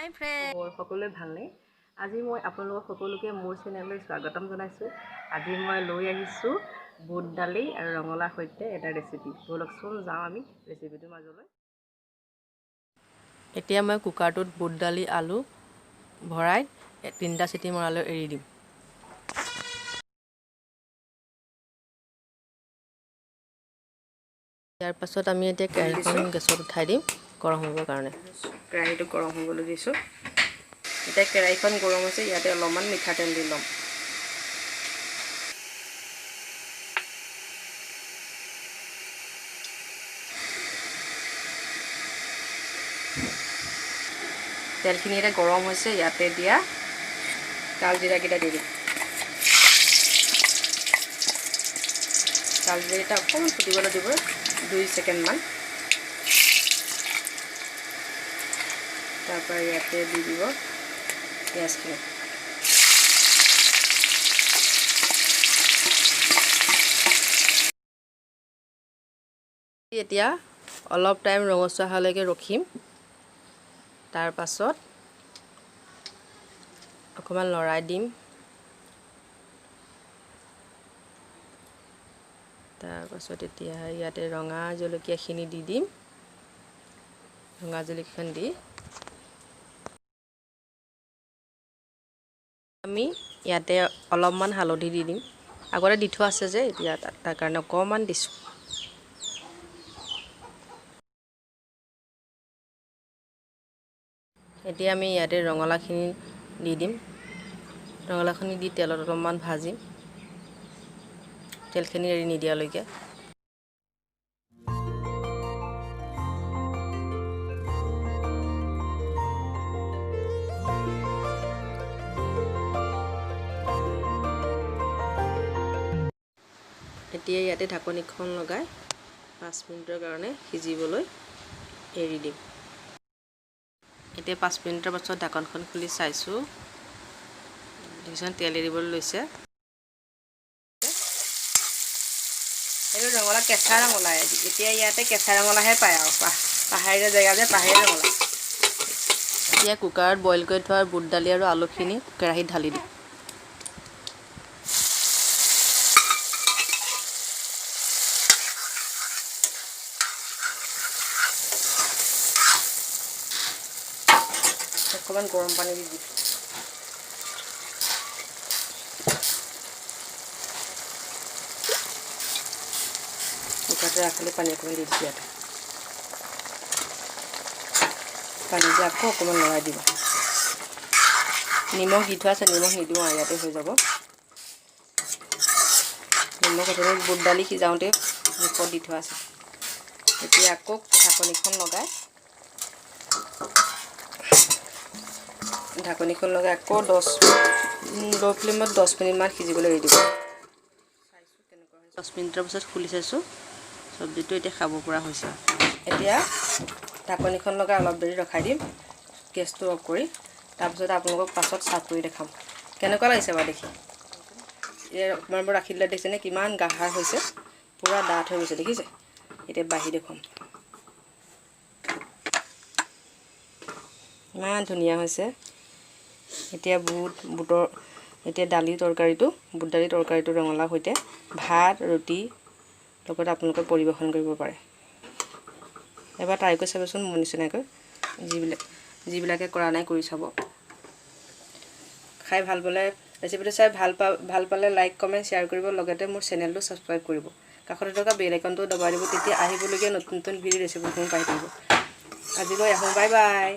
হাই friend, সকলোৱে ভালনে? আজি মই আপোনালোকক সকলোকে মোৰ চেনেললৈ স্বাগতম জনাইছোঁ। আজি মই লৈ আহিছোঁ বুট দালি আৰু ৰঙালাওৰ সৈতে এটা ৰেচিপি। ব'লকচোন যাওঁ আমি ৰেচিপিটোৰ মাজলৈ। এতিয়া মই কুকাৰটোত বুট দালি আলু ভৰাই 3টা চিটি মৰালৈ এৰি দিম। ইয়াৰ পাছত আমি এতিয়া কেৰাহীখন গেছত উঠাই দিম গৰম হ'বৰ কাৰণে। কেৰাহীটো গৰম হ'বলৈ দিছোঁ। এতিয়া কেৰাহীখন গৰম হৈছে, ইয়াতে অলপমান মিঠাতেল দি ল'ম। তেলখিনি এতিয়া গৰম হৈছে, ইয়াতে দিয়া কালজিৰাকেইটা দি দিম। কালজিৰাকেইটা অকণমান ফুটিবলৈ দিব 2 ছেকেণ্ডমান। তাৰপৰা ইয়াতে দি দিব পিঁয়াজখিনি। এতিয়া অলপ টাইম ৰঙচুৱা হোৱালৈকে ৰখিম। তাৰ পাছত অকণমান লৰাই দিম। তাৰপাছত এতিয়া ইয়াতে ৰঙা জলকীয়াখিনি দি দিম। ৰঙা জলকীয়াখন দি আমি ইয়াতে অলপমান হালধি দি দিম। আগতে দি থোৱা আছে যে, এতিয়া তাৰ কাৰণে অকণমান দিছোঁ। এতিয়া আমি ইয়াতে ৰঙালাওখিনি দি দিম। ৰঙালাওখিনি দি তেলত অলপমান ভাজিম, তেলখিনি এৰি নিদিয়ালৈকে। এতিয়া ইয়াতে ঢাকনিখন লগাই 5 মিনিটৰ কাৰণে সিজিবলৈ এৰি দিম। এতিয়া 5 মিনিটৰ পাছত ঢাকনখন খুলি চাইছোঁ, তেল এৰিবলৈ লৈছে। এইটো ৰঙালাও কেঁচা ৰঙালাও, এতিয়া ইয়াতে কেঁচা ৰঙালাওহে পায় আৰু পাহাৰীয়া জেগা যে পাহাৰীয়া ৰঙালাও। এতিয়া কুকাৰত বইল কৰি থোৱা বুট দালি আৰু আলুখিনি কেৰাহীত ঢালি দিম। অকণমান গৰম পানী দি দিম। কুকাৰটো ৰাখিলে পানী অকণমান দি দিছোঁ ইয়াতে। পানী দি আকৌ অকণমান লৰাই দিব। নিমখ দি থোৱা আছে, নিমখ নিদিওঁ আৰু ইয়াতে হৈ যাব। নিমখ অকণমান বুট দালি সিজাওঁতে জোখত দি থোৱা আছে। এতিয়া আকৌ ঢাকনিখন লগাই আকৌ ল' ফ্লেমত 10 মিনিটমান সিজিবলৈ এৰি দিব। চাইছোঁ কেনেকুৱা হৈছে। 10 মিনিটৰ পিছত খুলি চাইছোঁ, চব্জিটো এতিয়া খাব পৰা হৈছে। এতিয়া ঢাকনিখন লগাই অলপ দেৰি ৰখাই দিম, গেছটো অফ কৰি। তাৰপিছত আপোনালোকক পাছত চাৰ্ভ কৰি দেখাম কেনেকুৱা লাগিছে বাৰু দেখি। এই অকণমান ৰাখি দিলে দেখিছেনে কিমান গাঢ়া হৈছে, পূৰা ডাঠ হৈ গৈছে, দেখিছে। এতিয়া বাঢ়ি দেখুৱাম, ইমান ধুনীয়া হৈছে। এতিয়া এতিয়া বুট দালি তৰকাৰীটো ৰঙালাওৰ সৈতে ভাত ৰুটি লগত আপোনালোকে পৰিৱেশন কৰিব পাৰে। এবাৰ ট্ৰাই কৰি চাবচোন মোৰ নিচিনাকৈ, যিবিলাকে কৰা নাই কৰি চাব। খাই ভাল পালে, ৰেচিপিটো চাই ভাল পালে লাইক কমেণ্ট শ্বেয়াৰ কৰিব, লগতে মোৰ চেনেলটো ছাবস্ক্ৰাইব কৰিব। কাষতে থকা বেল আইকনটো দবাই দিব, তেতিয়া আহিবলগীয়া নতুন নতুন ভিডিঅ' ৰেচিপিসমূহ পাই থাকিব। আজিলৈ আহোঁ, বাই বাই।